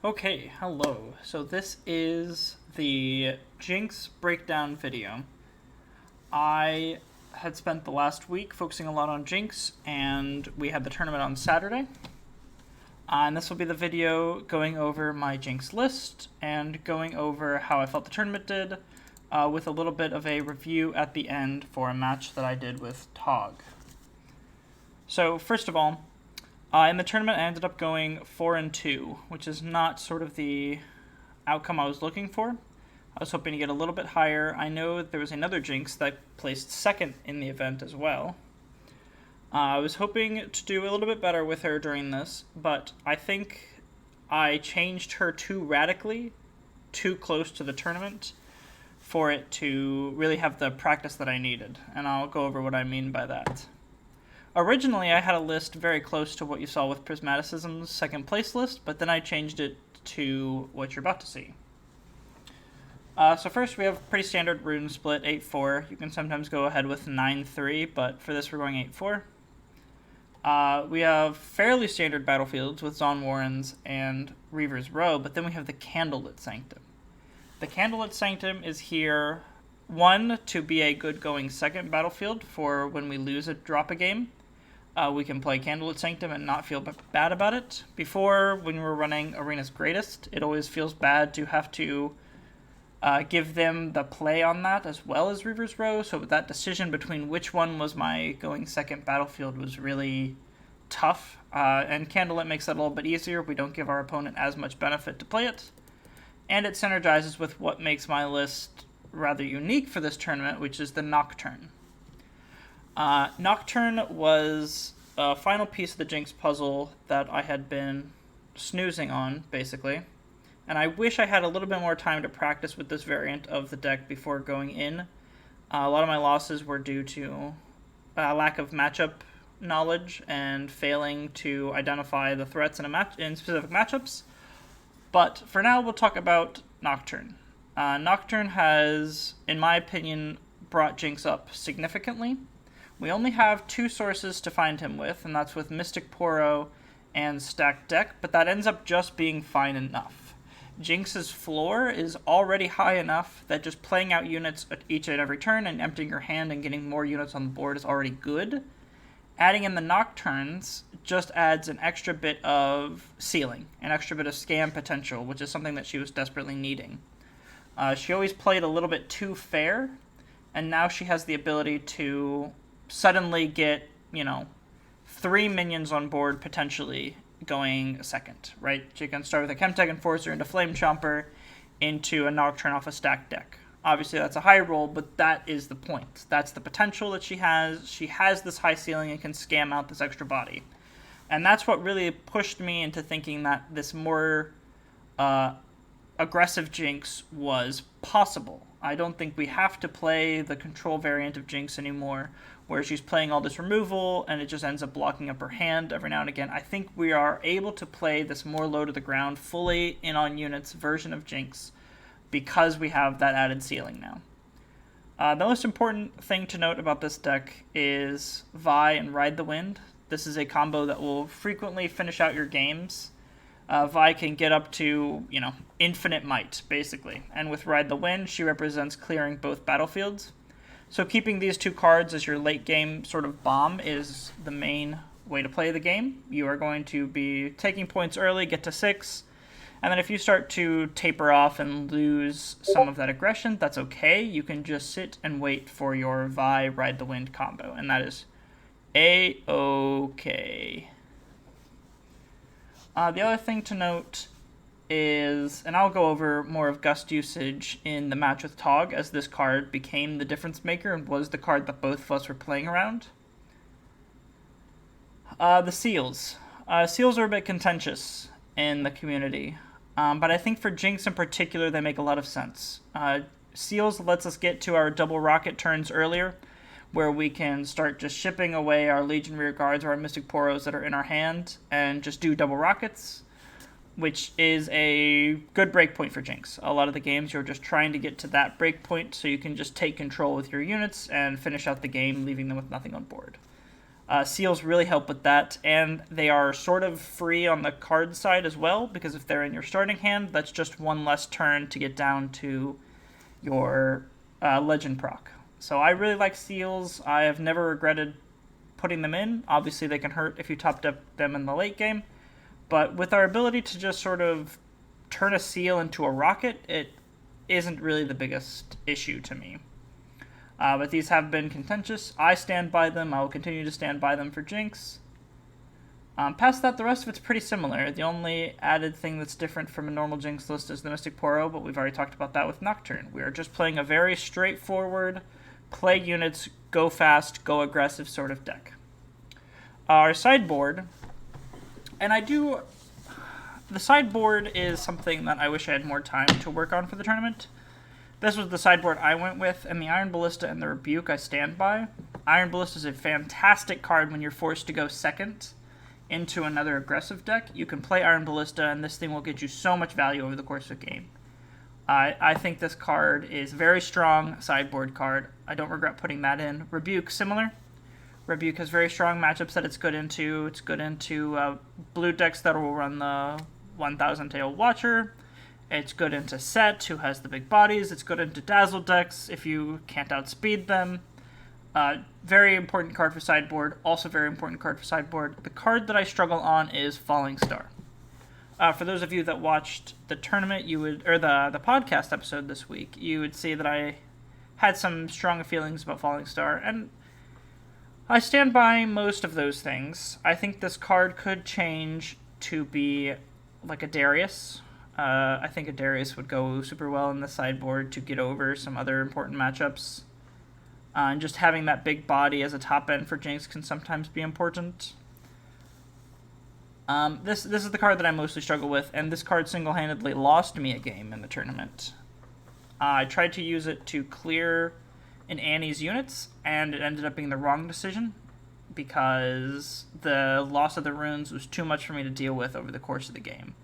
Okay, hello. So this is the Jinx breakdown video. I had spent the last week focusing a lot on Jinx, and we had the tournament on Saturday. And this will be the video going over my Jinx list and going over how I felt the tournament did, with a little bit of a review at the end for a match that I did with Tog. So first of all, in the tournament I ended up going 4-2, which is not sort of the outcome I was looking for. I was hoping to get a little bit higher. I know there was another Jinx that placed second in the event as well. I was hoping to do a little bit better with her during this, but I think I changed her too radically, too close to the tournament, for it to really have the practice that I needed, and I'll go over what I mean by that. Originally, I had a list very close to what you saw with Prismaticism's second place list, but then I changed it to what you're about to see. So first, we have pretty standard rune split, 8-4. You can sometimes go ahead with 9-3, but for this, we're going 8-4. We have fairly standard battlefields with Zon Warrens and Reaver's Row, but then we have the Candlelit Sanctum. The Candlelit Sanctum is here, one, to be a good going second battlefield for when we lose a drop a game. We can play Candlelit Sanctum and not feel bad about it. Before, when we were running Arena's Greatest, it always feels bad to have to give them the play on that as well as Reaver's Row, so that decision between which one was my going second battlefield was really tough, and Candlelit makes that a little bit easier. We don't give our opponent as much benefit to play it, and it synergizes with what makes my list rather unique for this tournament, which is the Nocturne. Nocturne was a final piece of the Jinx puzzle that I had been snoozing on, basically. And I wish I had a little bit more time to practice with this variant of the deck before going in. A lot of my losses were due to lack of matchup knowledge and failing to identify the threats in specific matchups. But for now, we'll talk about Nocturne. Nocturne has, in my opinion, brought Jinx up significantly. We only have two sources to find him with, and that's with Mystic Poro and Stacked Deck, but that ends up just being fine enough. Jinx's floor is already high enough that just playing out units at each and every turn and emptying your hand and getting more units on the board is already good. Adding in the Nocturnes just adds an extra bit of ceiling, an extra bit of scam potential, which is something that she was desperately needing. She always played a little bit too fair, and now she has the ability to suddenly get, 3 minions on board potentially going second, right? She can start with a Chemtech Enforcer into Flame Chomper into a Nocturne off a stacked deck. Obviously, that's a high roll, but that is the point. That's the potential that she has. She has this high ceiling and can scam out this extra body. And that's what really pushed me into thinking that this more aggressive Jinx was possible. I don't think we have to play the control variant of Jinx anymore, where she's playing all this removal and it just ends up blocking up her hand every now and again. I think we are able to play this more low to the ground, fully in on units version of Jinx because we have that added ceiling now. The most important thing to note about this deck is Vi and Ride the Wind. This is a combo that will frequently finish out your games. Vi can get up to, infinite might, basically. And with Ride the Wind, she represents clearing both battlefields. So keeping these two cards as your late game sort of bomb is the main way to play the game. You are going to be taking points early, get to 6, and then if you start to taper off and lose some of that aggression, that's okay. You can just sit and wait for your Vi Ride the Wind combo, and that is A-okay. The other thing to note is, and I'll go over more of Gust usage in the match with Tog, as this card became the difference maker and was the card that both of us were playing around. The Seals. Seals are a bit contentious in the community, but I think for Jinx in particular, they make a lot of sense. Seals lets us get to our double rocket turns earlier, where we can start just shipping away our Legion Rear Guards or our Mystic Poros that are in our hand and just do double rockets, which is a good breakpoint for Jinx. A lot of the games you're just trying to get to that breakpoint so you can just take control with your units and finish out the game, leaving them with nothing on board. Seals really help with that, and they are sort of free on the card side as well, because if they're in your starting hand, that's just one less turn to get down to your legend proc. So I really like Seals. I have never regretted putting them in. Obviously, they can hurt if you topped up them in the late game, but with our ability to just sort of turn a Seal into a rocket, it isn't really the biggest issue to me. But these have been contentious. I stand by them. I will continue to stand by them for Jinx. Past that, the rest of it's pretty similar. The only added thing that's different from a normal Jinx list is the Mystic Poro, but we've already talked about that with Nocturne. We are just playing a very straightforward, play units, go fast, go aggressive sort of deck. Our sideboard, and the sideboard is something that I wish I had more time to work on for the tournament. This was the sideboard I went with, and the Iron Ballista and the Rebuke I stand by. Iron Ballista is a fantastic card when you're forced to go second into another aggressive deck. You can play Iron Ballista, and this thing will get you so much value over the course of the game. I think this card is a very strong sideboard card. I don't regret putting that in. Rebuke, similar. Rebuke has very strong matchups that it's good into. It's good into blue decks that will run the 1000 Tail Watcher. It's good into Set, who has the big bodies. It's good into Dazzle decks if you can't outspeed them. Very important card for sideboard. Also very important card for sideboard. The card that I struggle on is Falling Star. For those of you that watched the tournament, the podcast episode this week, you would see that I had some strong feelings about Falling Star, and I stand by most of those things. I think this card could change to be like a Darius. I think a Darius would go super well in the sideboard to get over some other important matchups. And just having that big body as a top end for Jinx can sometimes be important. This is the card that I mostly struggle with, and this card single-handedly lost me a game in the tournament. I tried to use it to clear an Annie's units, and it ended up being the wrong decision because the loss of the runes was too much for me to deal with over the course of the game.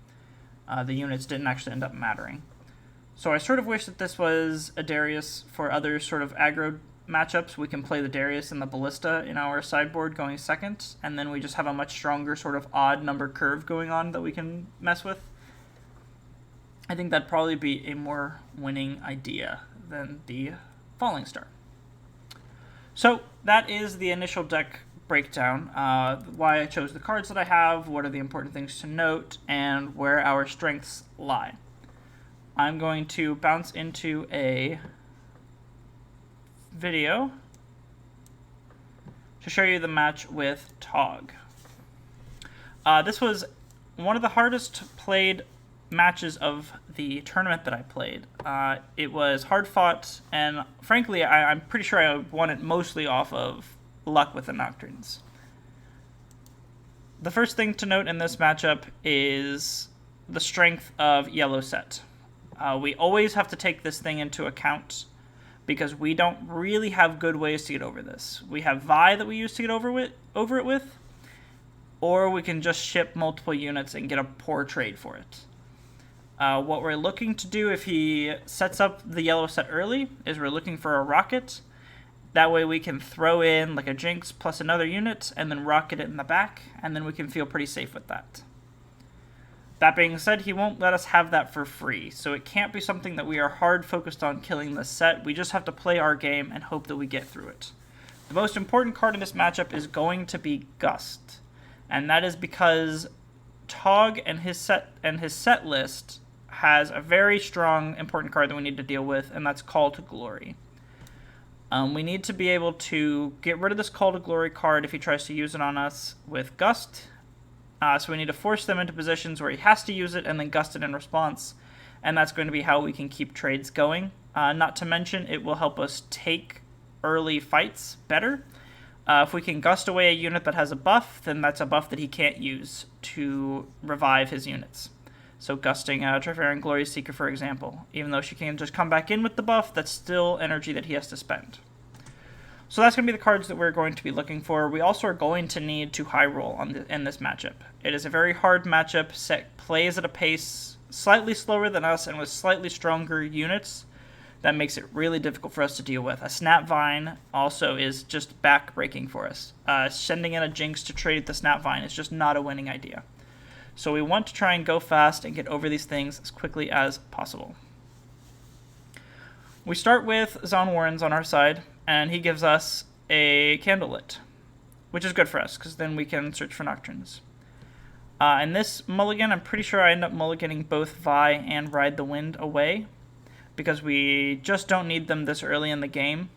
The units didn't actually end up mattering. So I sort of wish that this was a Darius for other sort of aggro matchups. We can play the Darius and the Ballista in our sideboard going second, and then we just have a much stronger sort of odd number curve going on that we can mess with. I think that'd probably be a more winning idea than the Falling Star. So that is the initial deck breakdown, why I chose the cards that I have, what are the important things to note, and where our strengths lie. I'm going to bounce into a video to show you the match with Tog. This was one of the hardest played matches of the tournament that I played. It was hard fought, and frankly, I'm pretty sure I won it mostly off of luck with the Nocturnes. The first thing to note in this matchup is the strength of Yellow Set. We always have to take this thing into account because we don't really have good ways to get over this. We have Vi that we use to get over it with, or we can just ship multiple units and get a poor trade for it. What we're looking to do if he sets up the Yellow Set early is we're looking for a rocket. That way we can throw in like a Jinx plus another unit and then rocket it in the back, and then we can feel pretty safe with that. That being said, he won't let us have that for free, so it can't be something that we are hard focused on killing this set. We just have to play our game and hope that we get through it. The most important card in this matchup is going to be Gust, and that is because Tog and his set list has a very strong important card that we need to deal with, and that's Call to Glory. We need to be able to get rid of this Call to Glory card if he tries to use it on us with Gust. So we need to force them into positions where he has to use it and then Gust it in response. And that's going to be how we can keep trades going. Not to mention, it will help us take early fights better. If we can Gust away a unit that has a buff, then that's a buff that he can't use to revive his units. So gusting Trifarian Glory Seeker, for example. Even though she can just come back in with the buff, that's still energy that he has to spend. So that's going to be the cards that we're going to be looking for. We also are going to need to high roll in this matchup. It is a very hard matchup. Set plays at a pace slightly slower than us and with slightly stronger units that makes it really difficult for us to deal with. A Snap Vine also is just back-breaking for us. Sending in a Jinx to trade the Snap Vine is just not a winning idea. So we want to try and go fast and get over these things as quickly as possible. We start with Zon Warrens on our side, and he gives us a Candlelit, which is good for us, because then we can search for Nocturnes. In this mulligan, I'm pretty sure I end up mulliganing both Vi and Ride the Wind away, because we just don't need them this early in the game.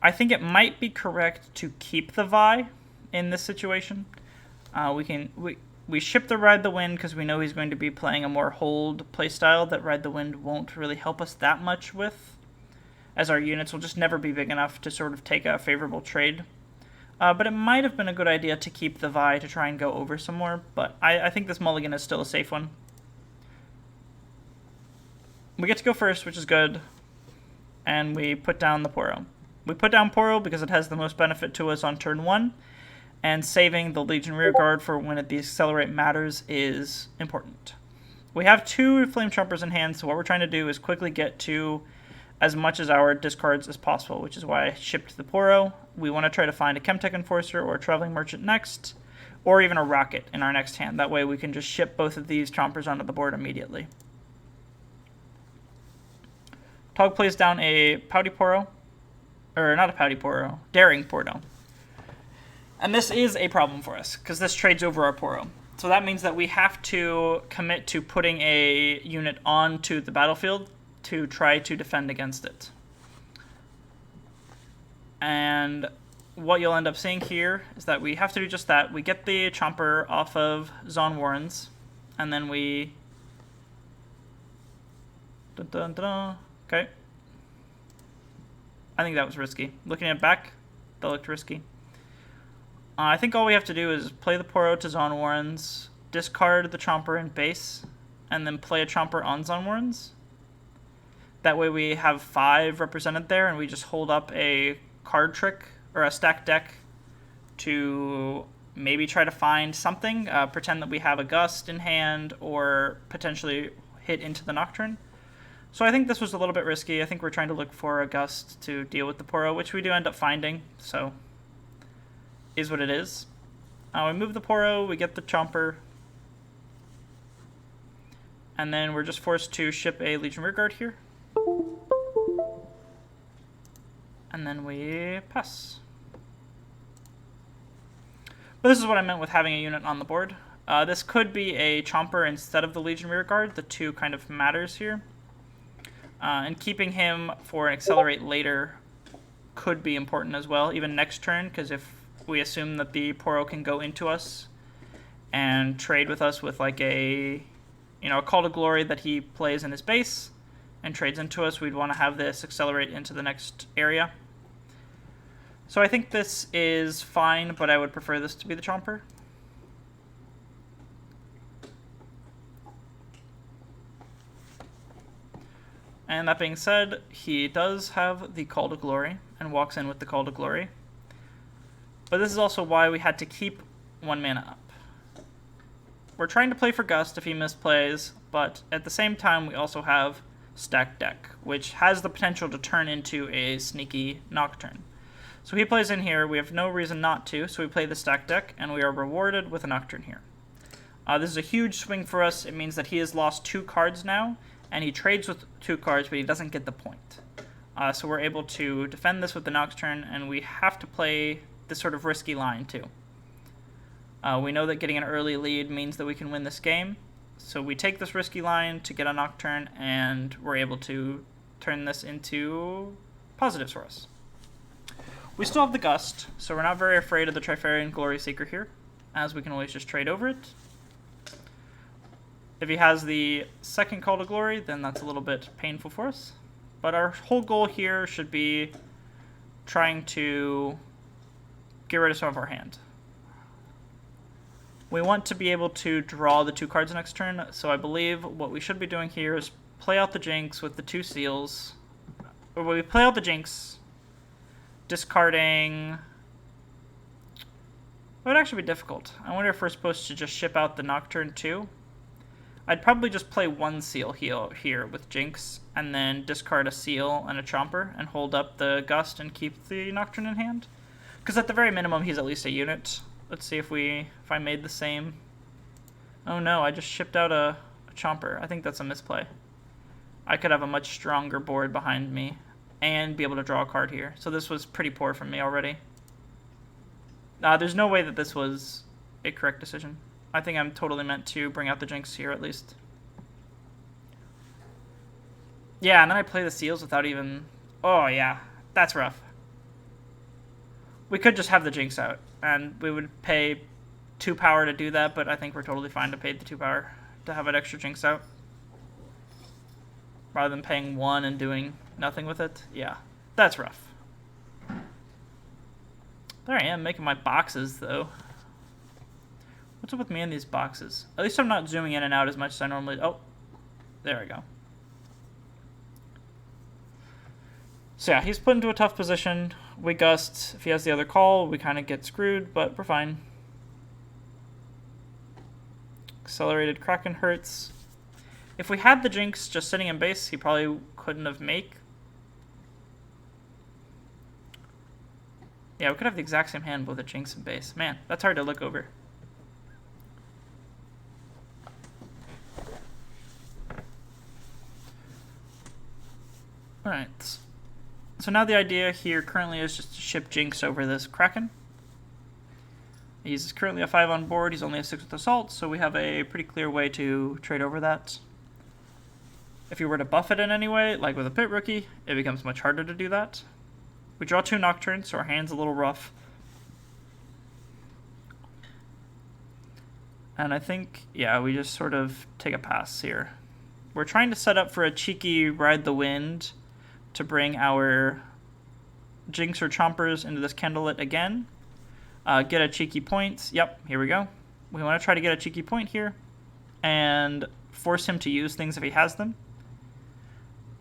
I think it might be correct to keep the Vi in this situation. We ship the Ride the Wind because we know he's going to be playing a more hold playstyle that Ride the Wind won't really help us that much with, as our units will just never be big enough to sort of take a favorable trade. But it might have been a good idea to keep the Vi to try and go over some more, but I think this mulligan is still a safe one. We get to go first, which is good, and we put down the Poro. We put down Poro because it has the most benefit to us on turn 1, and saving the Legion Rearguard for when the Accelerate matters is important. We have 2 Flame Trumpers in hand, so what we're trying to do is quickly get to as much as our discards as possible, which is why I shipped the Poro. We want to try to find a Chemtech Enforcer or a Traveling Merchant next, or even a Rocket in our next hand. That way we can just ship both of these Chompers onto the board immediately. Tog plays down a Pouty Poro, or not a Pouty Poro, Daring Poro. And this is a problem for us, because this trades over our Poro. So that means that we have to commit to putting a unit onto the battlefield to try to defend against it. And what you'll end up seeing here is that we have to do just that. We get the Chomper off of Zon Warrens, and then we... Dun, dun, dun. Okay. I think that was risky. Looking at it back, that looked risky. I think all we have to do is play the Poro to Zon Warrens, discard the Chomper in base, and then play a Chomper on Zon Warrens. That way we have 5 represented there, and we just hold up a card trick, or a stack deck, to maybe try to find something, pretend that we have a Gust in hand, or potentially hit into the Nocturne. So I think this was a little bit risky. I think we're trying to look for a Gust to deal with the Poro, which we do end up finding, so is what it is. We move the Poro, we get the Chomper, and then we're just forced to ship a Legion Rearguard here. And then we pass. But this is what I meant with having a unit on the board. This could be a Chomper instead of the Legion Rearguard. The 2 kind of matters here. And keeping him for an Accelerate later could be important as well, even next turn, because if we assume that the Poro can go into us and trade with us with like a Call to Glory that he plays in his base and trades into us, we'd want to have this Accelerate into the next area. So I think this is fine, but I would prefer this to be the Chomper. And that being said, he does have the Call to Glory and walks in with the Call to Glory. But this is also why we had to keep 1 mana up. We're trying to play for Gust if he misplays, but at the same time we also have Stack Deck, which has the potential to turn into a sneaky Nocturne. So he plays in here, we have no reason not to, so we play the Stack Deck, and we are rewarded with a Nocturne here. This is a huge swing for us. It means that he has lost 2 cards now, and he trades with 2 cards, but he doesn't get the point. So we're able to defend this with the Nocturne, and we have to play this sort of risky line too. We know that getting an early lead means that we can win this game, so we take this risky line to get a Nocturne, and we're able to turn this into positives for us. We still have the Gust, so we're not very afraid of the Trifarian Glory Seeker here, as we can always just trade over it. If he has the second Call to Glory, then that's a little bit painful for us. But our whole goal here should be trying to get rid of some of our hand. We want to be able to draw the 2 cards next turn, so I believe what we should be doing here is play out the Jinx with the 2 seals. Or we play out the Jinx, discarding... It would actually be difficult. I wonder if we're supposed to just ship out the Nocturne too. I'd probably just play one seal here with Jinx, and then discard a seal and a Chomper, and hold up the Gust and keep the Nocturne in hand. Because at the very minimum, he's at least a unit. Let's see if I made the same. Oh no, I just shipped out a Chomper. I think that's a misplay. I could have a much stronger board behind me and be able to draw a card here. So this was pretty poor from me already. There's no way that this was a correct decision. I think I'm totally meant to bring out the Jinx here at least. Yeah, and then I play the seals without even... Oh yeah, that's rough. We could just have the Jinx out, and we would pay 2 power to do that, but I think we're totally fine to pay the 2 power to have an extra Jinx out. Rather than paying 1 and doing nothing with it. Yeah, that's rough. There I am, making my boxes, though. What's up with me in these boxes? At least I'm not zooming in and out as much as I normally... Oh, there we go. So yeah, he's put into a tough position. We Gust. If he has the other call, we kind of get screwed, but we're fine. Accelerated Kraken hurts. If we had the Jinx just sitting in base, he probably couldn't have make. Yeah, we could have the exact same hand with a Jinx in base. Man, that's hard to look over. Alright. So now the idea here currently is just to ship Jinx over this Kraken. He's currently a 5 on board. He's only a 6 with Assault, so we have a pretty clear way to trade over that. If you were to buff it in any way, like with a Pit Rookie, it becomes much harder to do that. We draw 2 Nocturnes, so our hand's a little rough. And I think, yeah, we just sort of take a pass here. We're trying to set up for a cheeky Ride the Wind to bring our Jinx or Chompers into this Candlelit again. Get a cheeky point. Yep, here we go. We want to try to get a cheeky point here and force him to use things if he has them.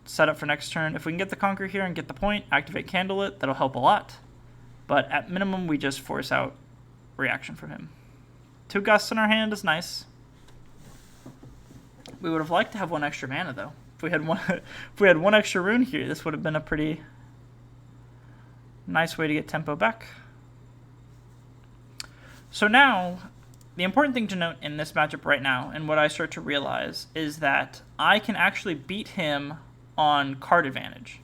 Set up for next turn. If we can get the Conquer here and get the point, activate Candlelit, that'll help a lot. But at minimum, we just force out reaction from him. 2 Gusts in our hand is nice. We would have liked to have 1 extra mana though. If we had one extra rune here, this would have been a pretty nice way to get tempo back. So now, the important thing to note in this matchup right now, and what I start to realize, is that I can actually beat him on card advantage.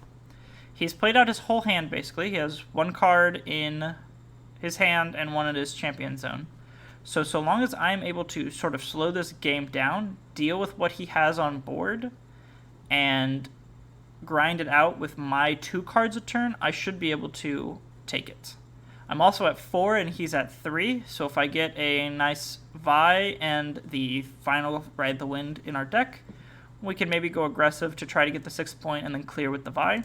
He's played out his whole hand, basically. He has 1 card in his hand and 1 in his champion zone. So long as I'm able to sort of slow this game down, deal with what he has on board, and grind it out with my 2 cards a turn, I should be able to take it. I'm also at 4 and he's at 3, so if I get a nice Vi and the final Ride the Wind in our deck, we can maybe go aggressive to try to get the 6th point and then clear with the Vi.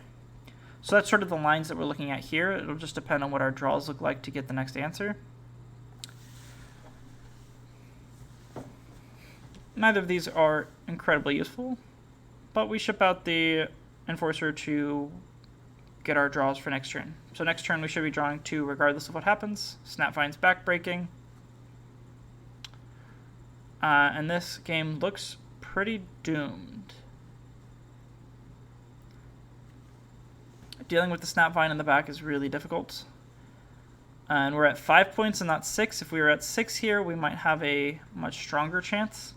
So that's sort of the lines that we're looking at here. It'll just depend on what our draws look like to get the next answer. Neither of these are incredibly useful, but we ship out the Enforcer to get our draws for next turn. So next turn we should be drawing 2 regardless of what happens. Snapvine's backbreaking. And this game looks pretty doomed. Dealing with the Snapvine in the back is really difficult. And we're at 5 points and not 6. If we were at 6 here, we might have a much stronger chance.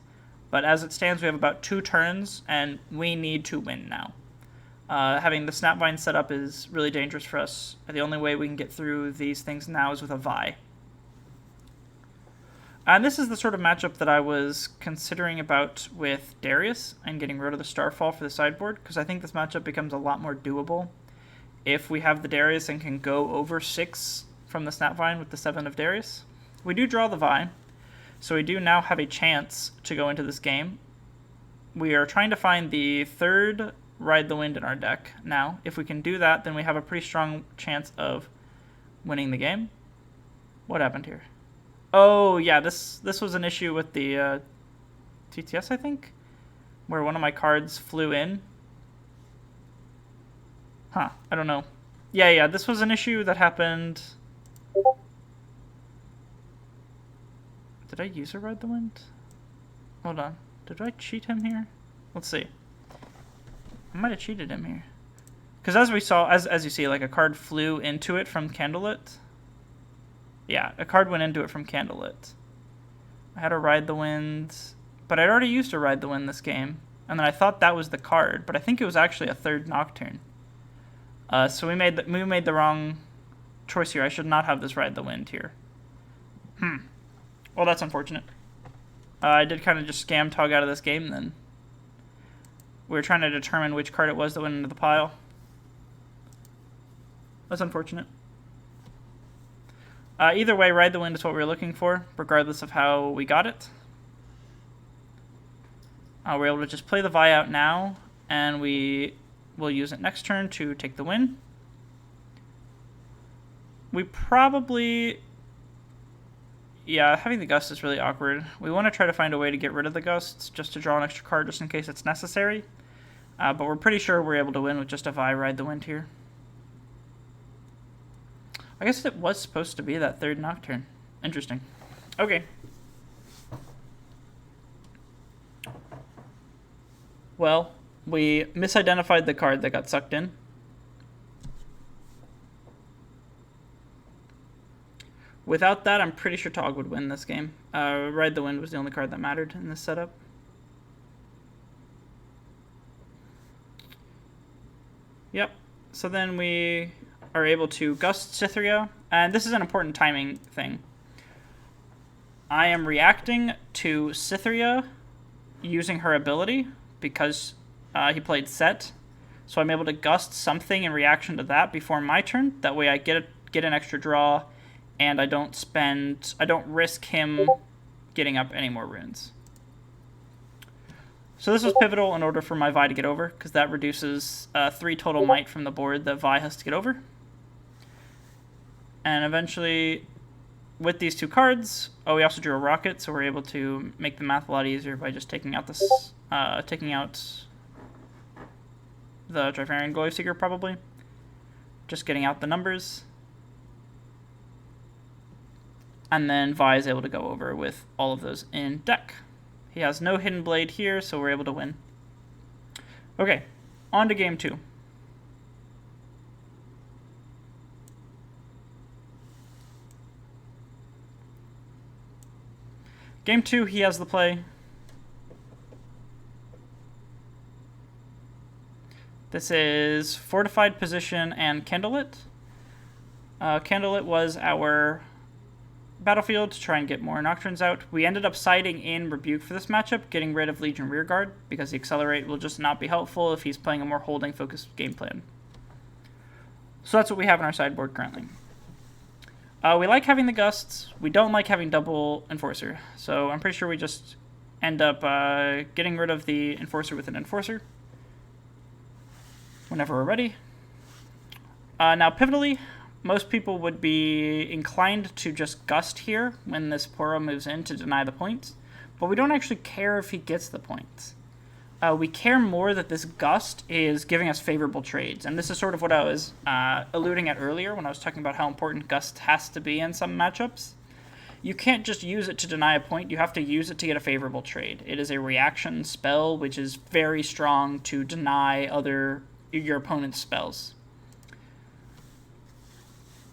But as it stands, we have about 2 turns, and we need to win now. Having the Snapvine set up is really dangerous for us. The only way we can get through these things now is with a Vi. And this is the sort of matchup that I was considering about with Darius and getting rid of the Starfall for the sideboard, because I think this matchup becomes a lot more doable if we have the Darius and can go over 6 from the Snapvine with the 7 of Darius. We do draw the Vi, so we do now have a chance to go into this game. We are trying to find the 3rd Ride the Wind in our deck now. If we can do that, then we have a pretty strong chance of winning the game. What happened here? Oh, yeah, this was an issue with the TTS, I think, where one of my cards flew in. Huh, I don't know. Yeah, this was an issue that happened. Did I use a Ride the Wind? Hold on. Did I cheat him here? Let's see. I might have cheated him here. Because as we saw, as you see, like a card flew into it from Candlelit. Yeah, a card went into it from Candlelit. I had to Ride the Wind, but I'd already used to Ride the Wind this game. And then I thought that was the card, but I think it was actually a third Nocturne. So we made the wrong choice here. I should not have this Ride the Wind here. Well, that's unfortunate. I did kind of just scam Tog out of this game then. We were trying to determine which card it was that went into the pile. That's unfortunate. Either way, Ride the Wind is what we were looking for, regardless of how we got it. We're able to just play the Vi out now, and we will use it next turn to take the win. We probably... Yeah, having the Gust is really awkward. We want to try to find a way to get rid of the Gusts, just to draw an extra card just in case it's necessary. But we're pretty sure we're able to win with just a Vi Ride the Wind here. I guess it was supposed to be that third Nocturne. Interesting. Okay. Well, we misidentified the card that got sucked in. Without that, I'm pretty sure Tog would win this game. Ride the Wind was the only card that mattered in this setup. Yep. So then we are able to Gust Cytherea, and this is an important timing thing. I am reacting to Cytherea using her ability because he played Set, so I'm able to Gust something in reaction to that before my turn. That way I get an extra draw, and I don't risk him getting up any more runes. So this was pivotal in order for my Vi to get over, because that reduces 3 total might from the board that Vi has to get over. And eventually, with these 2 cards, we also drew a Rocket, so we're able to make the math a lot easier by just taking out this, taking out the Trifarian Glory Seeker, probably. Just getting out the numbers. And then Vi is able to go over with all of those in deck. He has no Hidden Blade here, so we're able to win. Okay, on to game 2. Game 2, he has the play. This is Fortified Position and Candlelit. Candlelit was our battlefield to try and get more Nocturnes out. We ended up siding in Rebuke for this matchup, getting rid of Legion Rearguard, because the Accelerate will just not be helpful if he's playing a more holding-focused game plan. So that's what we have in our sideboard currently. We like having the Gusts. We don't like having double Enforcer, so I'm pretty sure we just end up getting rid of the Enforcer with an Enforcer whenever we're ready. Now, pivotally, most people would be inclined to just Gust here when this Poro moves in to deny the points, but we don't actually care if he gets the points. We care more that this Gust is giving us favorable trades, and this is sort of what I was alluding at earlier when I was talking about how important Gust has to be in some matchups. You can't just use it to deny a point, you have to use it to get a favorable trade. It is a reaction spell, which is very strong to deny your opponent's spells.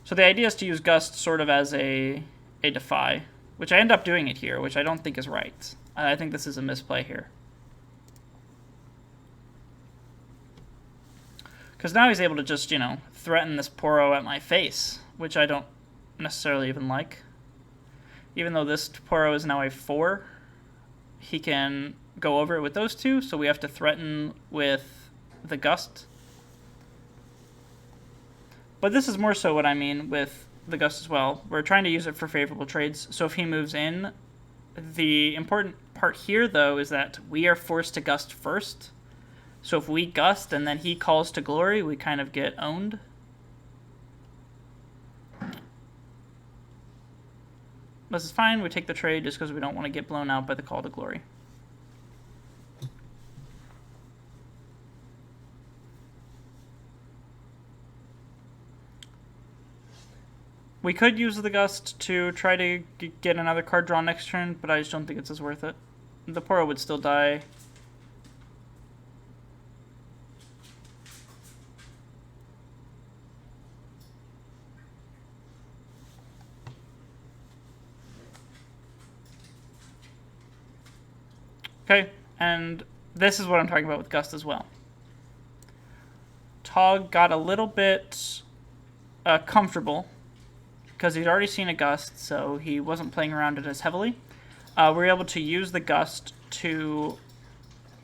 So the idea is to use Gust sort of as a defy, which I end up doing it here, which I don't think is right. I think this is a misplay here. Because now he's able to just, threaten this Poro at my face, which I don't necessarily even like. Even though this Poro is now a 4, he can go over it with those 2, so we have to threaten with the Gust. But this is more so what I mean with the Gust as well. We're trying to use it for favorable trades, so if he moves in, the important part here, though, is that we are forced to Gust first. So if we Gust and then he calls to Glory, we kind of get owned. This is fine, we take the trade just because we don't want to get blown out by the call to Glory. We could use the Gust to try to get another card drawn next turn, but I just don't think it's as worth it. the Poro would still die. Okay, and this is what I'm talking about with Gust as well. Tog got a little bit comfortable because he'd already seen a Gust, so he wasn't playing around it as heavily. We were able to use the Gust to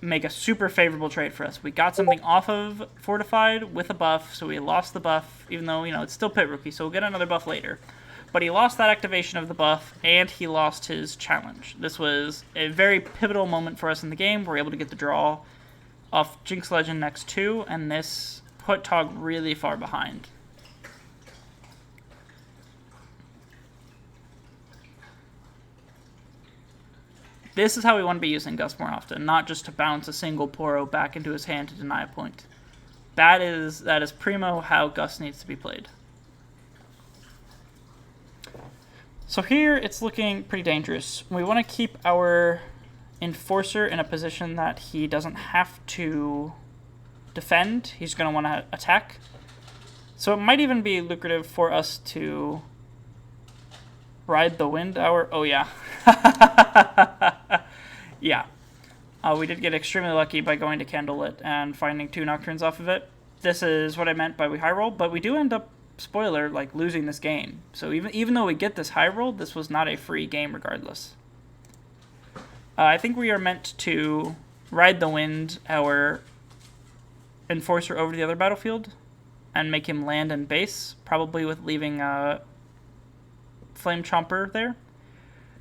make a super favorable trade for us. We got something off of Fortified with a buff, so we lost the buff, even though, it's still Pit Rookie, so we'll get another buff later. But he lost that activation of the buff, and he lost his challenge. This was a very pivotal moment for us in the game. We were able to get the draw off Jinx Legend next 2, and this put Tog really far behind. This is how we want to be using Gust more often, not just to bounce a single Poro back into his hand to deny a point. That is primo how Gust needs to be played. So here it's looking pretty dangerous. We want to keep our Enforcer in a position that he doesn't have to defend. He's going to want to attack. So it might even be lucrative for us to ride the wind hour. Oh yeah. Yeah. We did get extremely lucky by going to Candlelit and finding 2 Nocturnes off of it. This is what I meant by we high roll, but we do end up, spoiler, like losing this game. So even though we get this high roll, this was not a free game regardless. I think we are meant to ride the wind our Enforcer over to the other battlefield and make him land in base, probably with leaving a Flame Chomper there.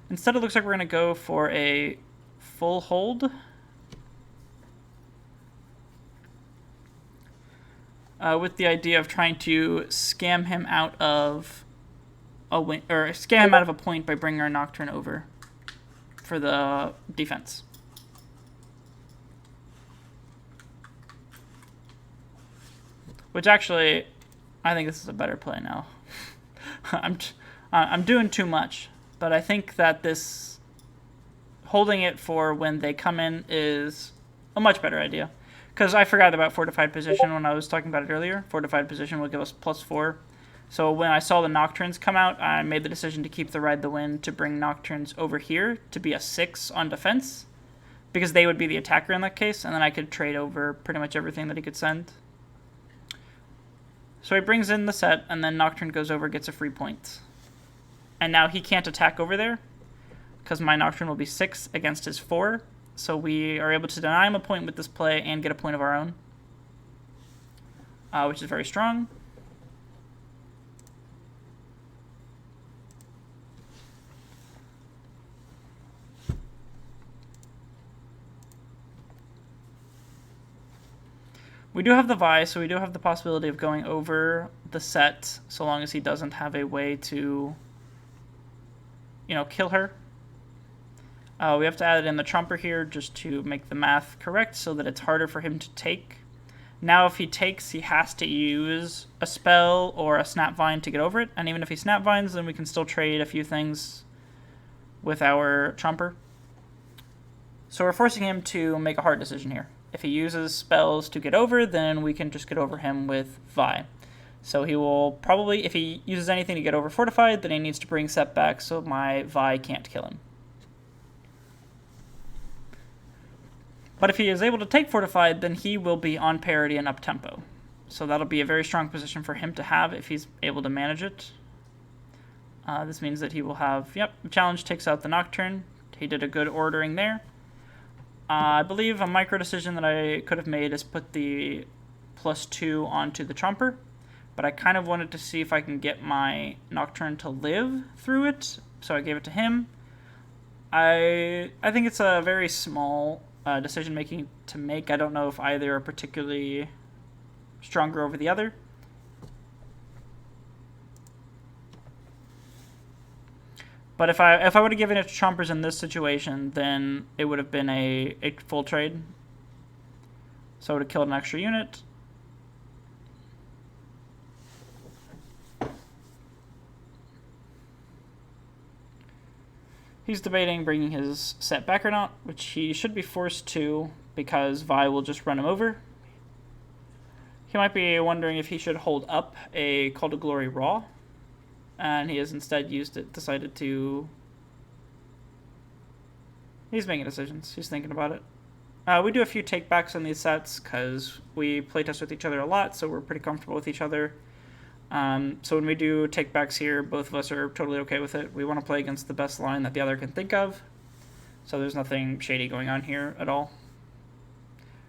Instead, it looks like we're going to go for a full hold. With the idea of trying to scam him out of a win, or scam him out of a point by bringing our Nocturne over for the defense. Which actually, I think this is a better play now. I'm doing too much, but I think that this holding it for when they come in is a much better idea. Because I forgot about Fortified Position when I was talking about it earlier. Fortified Position will give us +4. So when I saw the Nocturnes come out, I made the decision to keep the Ride the Wind to bring Nocturnes over here to be a 6 on defense. Because they would be the attacker in that case, and then I could trade over pretty much everything that he could send. So he brings in the set, and then Nocturne goes over, gets a free point. And now he can't attack over there, because my Nocturne will be 6 against his 4. So we are able to deny him a point with this play and get a point of our own, which is very strong. We do have the Vi, so we do have the possibility of going over the set, so long as he doesn't have a way to, kill her. We have to add in the Trumper here just to make the math correct so that it's harder for him to take. Now if he takes, he has to use a spell or a Snapvine to get over it, and even if he Snapvines, then we can still trade a few things with our Trumper. So we're forcing him to make a hard decision here. If he uses spells to get over, then we can just get over him with Vi. So he will probably, if he uses anything to get over Fortified, then he needs to bring Set back so my Vi can't kill him. But if he is able to take Fortified, then he will be on parity and up tempo. So that'll be a very strong position for him to have if he's able to manage it. This means that he will have, the challenge takes out the Nocturne. He did a good ordering there. I believe a micro decision that I could have made is put the +2 onto the Trumper. But I kind of wanted to see if I can get my Nocturne to live through it. So I gave it to him. I think it's a very small decision making to make. I don't know if either are particularly stronger over the other. But if I would have given it to Chompers in this situation, then it would have been a full trade. So I would have killed an extra unit. He's debating bringing his set back or not, which he should be forced to because Vi will just run him over. He might be wondering if he should hold up a Call to Glory Raw, and he has instead decided to... He's making decisions. He's thinking about it. We do a few takebacks on these sets because we playtest with each other a lot, so we're pretty comfortable with each other. So when we do takebacks here, both of us are totally okay with it. We want to play against the best line that the other can think of, so there's nothing shady going on here at all.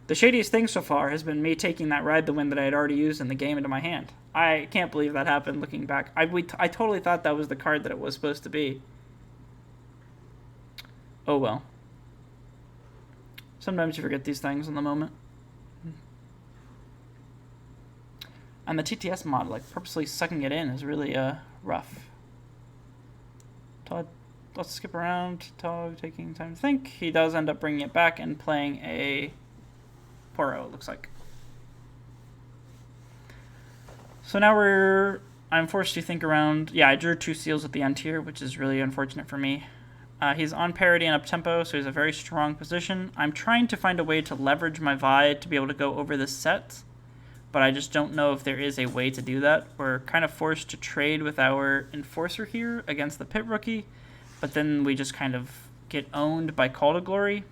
The shadiest thing so far has been me taking that Ride the Wind that I had already used in the game into my hand. I can't believe that happened looking back. I totally thought that was the card that it was supposed to be. Oh well. Sometimes you forget these things in the moment. And the TTS mod, like, purposely sucking it in is really, rough. Todd, let's skip around. Todd taking time to think. He does end up bringing it back and playing a Poro, it looks like. So now I'm forced to think around. Yeah, I drew 2 seals at the end here, which is really unfortunate for me. He's on parity and up tempo, so he's a very strong position. I'm trying to find a way to leverage my Vi to be able to go over this set, but I just don't know if there is a way to do that. We're kind of forced to trade with our Enforcer here against the Pit Rookie, but then we just kind of get owned by Call to Glory.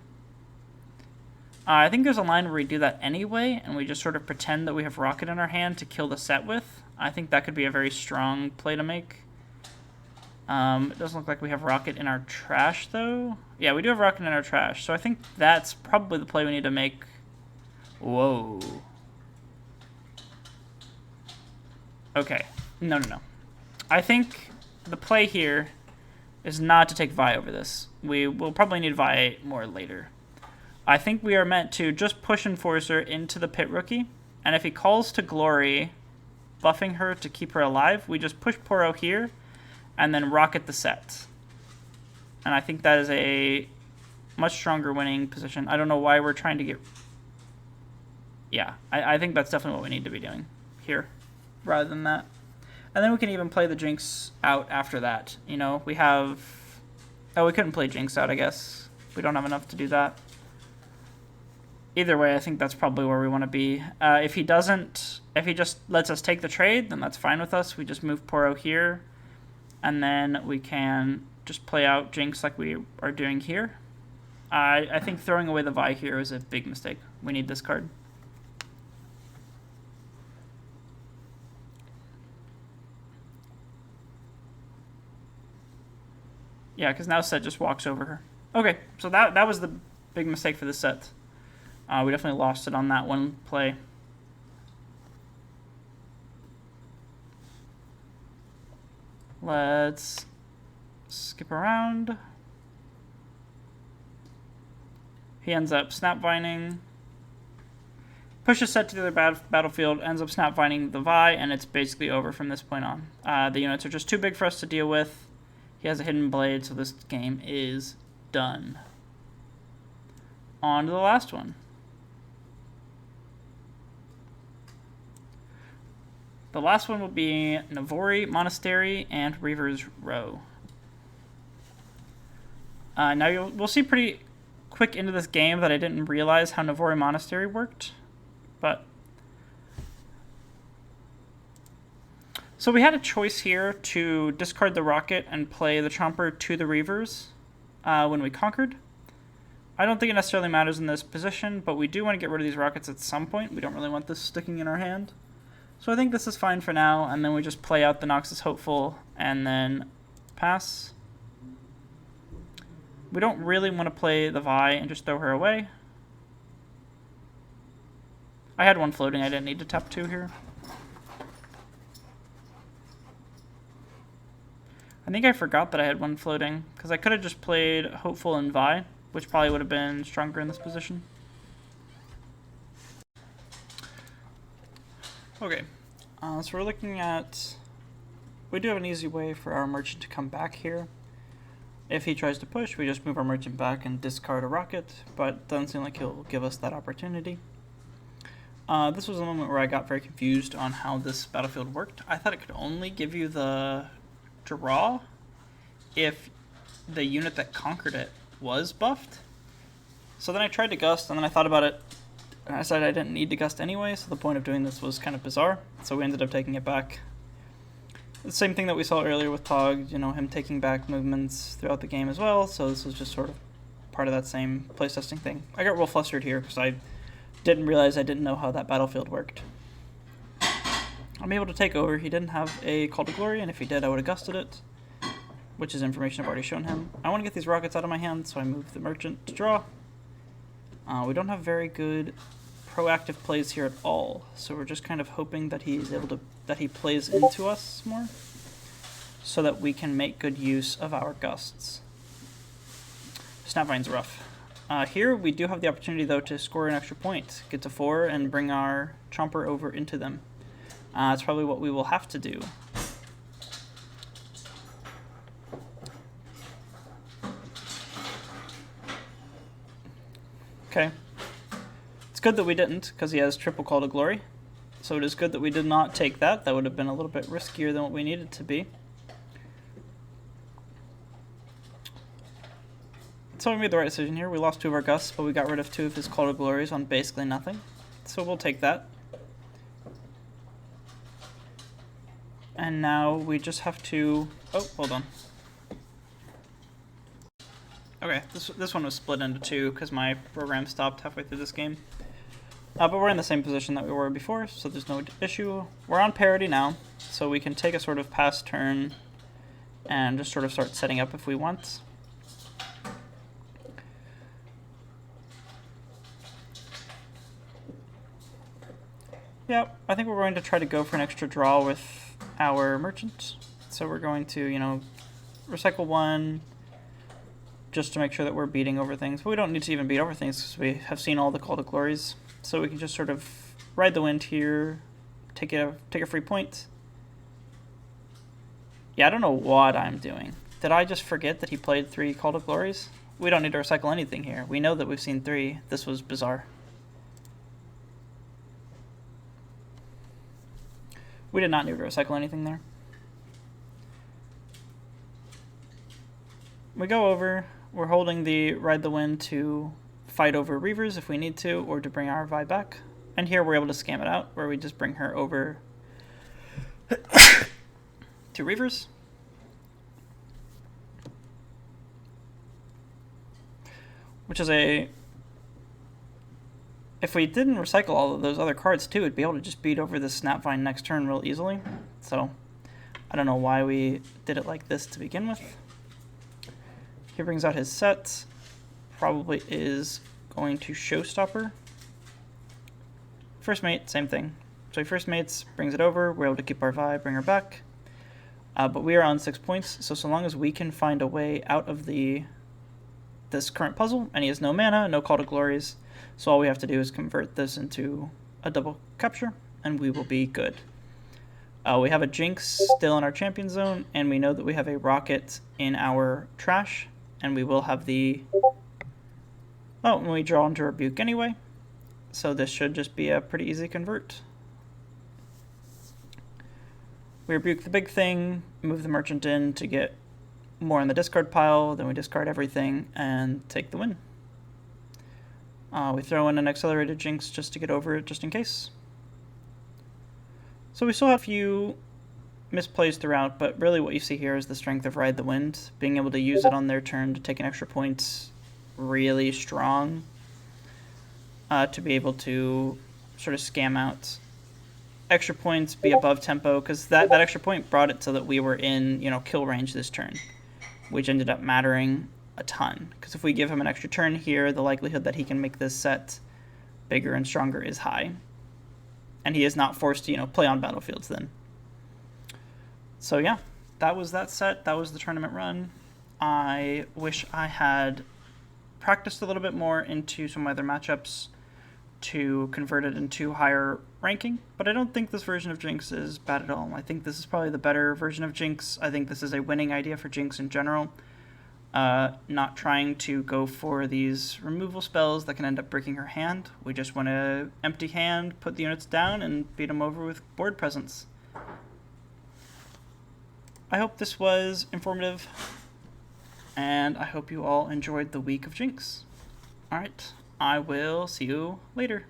I think there's a line where we do that anyway, and we just sort of pretend that we have Rocket in our hand to kill the set with. I think that could be a very strong play to make. It doesn't look like we have Rocket in our trash, though. Yeah, we do have Rocket in our trash, so I think that's probably the play we need to make. Whoa. Okay. No. I think the play here is not to take Vi over this. We will probably need Vi more later. I think we are meant to just push Enforcer into the Pit Rookie, and if he calls to Glory, buffing her to keep her alive, we just push Poro here, and then Rocket the set. And I think that is a much stronger winning position. I don't know why we're trying to get... Yeah, I think that's definitely what we need to be doing here, rather than that. And then we can even play the Jinx out after that. You know, we have... Oh, we couldn't play Jinx out, I guess. We don't have enough to do that. Either way, I think that's probably where we want to be. If he just lets us take the trade, then that's fine with us. We just move Poro here, and then we can just play out Jinx like we are doing here. I think throwing away the Vi here is a big mistake. We need this card. Yeah, because now Set just walks over her. Okay, so that was the big mistake for the set. We definitely lost it on that one play. Let's skip around. He ends up snap vining. Pushes Set to the other battlefield, ends up snap vining the Vi, and it's basically over from this point on. The units are just too big for us to deal with. He has a hidden blade, so this game is done. On to the last one. The last one will be Navori Monastery and Reaver's Row. Now we'll see pretty quick into this game that I didn't realize how Navori Monastery worked, but so we had a choice here to discard the Rocket and play the Chomper to the Reavers when we conquered. I don't think it necessarily matters in this position, but we do want to get rid of these Rockets at some point. We don't really want this sticking in our hand. So I think this is fine for now, and then we just play out the Noxus Hopeful and then pass. We don't really want to play the Vi and just throw her away. I had one floating, I didn't need to tap 2 here. I think I forgot that I had one floating, because I could have just played Hopeful and Vi, which probably would have been stronger in this position. Okay, so we're looking at... We do have an easy way for our merchant to come back here. If he tries to push, we just move our merchant back and discard a Rocket, but it doesn't seem like he'll give us that opportunity. This was a moment where I got very confused on how this battlefield worked. I thought it could only give you the draw if the unit that conquered it was buffed. So then I tried to gust, and then I thought about it, and I decided I didn't need to gust anyway, so the point of doing this was kind of bizarre, so we ended up taking it back. The same thing that we saw earlier with Tog, you know, him taking back movements throughout the game as well, so this was just sort of part of that same playtesting thing. I got real flustered here because I didn't realize I didn't know how that battlefield worked. I'm able to take over. He didn't have a Call to Glory, and if he did, I would have gusted it, which is information I've already shown him. I want to get these rockets out of my hand, so I move the Merchant to draw. We don't have very good proactive plays here at all, so we're just kind of hoping that he's able to, that he plays into us more, so that we can make good use of our gusts. Snapvine's rough. Here we do have the opportunity though to score an extra point, get to 4, and bring our Chomper over into them. It's probably what we will have to do. Okay. It's good that we didn't, because he has triple Call to Glory. So it is good that we did not take that. That would have been a little bit riskier than what we needed to be. So we made the right decision here. We lost 2 of our gusts, but we got rid of 2 of his Call to Glories on basically nothing. So we'll take that. And now we just have to... Oh, hold on. Okay, this one was split into 2 because my program stopped halfway through this game. But we're in the same position that we were before, so there's no issue. We're on parity now, so we can take a sort of pass turn and just sort of start setting up if we want. Yeah, I think we're going to try to go for an extra draw with our Merchant. So we're going to, you know, recycle 1 just to make sure that we're beating over things. But we don't need to even beat over things because we have seen all the Call to Glories. So we can just sort of ride the wind here, take a free point. Yeah, I don't know what I'm doing. Did I just forget that he played 3 Call to Glories? We don't need to recycle anything here. We know that we've seen 3. This was bizarre. We did not need to recycle anything there. We go over. We're holding the Ride the Wind to fight over Reavers if we need to, or to bring our Vi back. And here we're able to scam it out, where we just bring her over to Reavers. Which is a... If we didn't recycle all of those other cards too, we'd be able to just beat over this Snapvine next turn real easily. So, I don't know why we did it like this to begin with. He brings out his set. Probably is going to Showstopper. First mate, same thing. So he first mates, brings it over. We're able to keep our Vi, bring her back. But we are on 6 points, so long as we can find a way out of this current puzzle, and he has no mana, no Call to Glories, so all we have to do is convert this into a double capture, and we will be good. We have a Jinx still in our champion zone, and we know that we have a Rocket in our trash, and we will have the... Oh, and we draw into Rebuke anyway, so this should just be a pretty easy convert. We rebuke the big thing, move the Merchant in to get more in the discard pile, then we discard everything and take the win. We throw in an accelerated Jinx just to get over it, just in case. So we still have a few misplays throughout, but really what you see here is the strength of Ride the Wind. Being able to use it on their turn to take an extra point, really strong. To be able to sort of scam out extra points, be above tempo, because that extra point brought it so that we were in, you know, kill range this turn, which ended up mattering a ton. Because if we give him an extra turn here, the likelihood that he can make this set bigger and stronger is high. And he is not forced to, you know, play on battlefields then. So yeah, that was that set. That was the tournament run. I wish I had practiced a little bit more into some other matchups to convert it into higher ranking, but I don't think this version of Jinx is bad at all. I think this is probably the better version of Jinx. I think this is a winning idea for Jinx in general. Not trying to go for these removal spells that can end up breaking her hand. We just want to empty hand, put the units down, and beat them over with board presence. I hope this was informative. and I hope you all enjoyed the week of Jinx. Alright, I will see you later.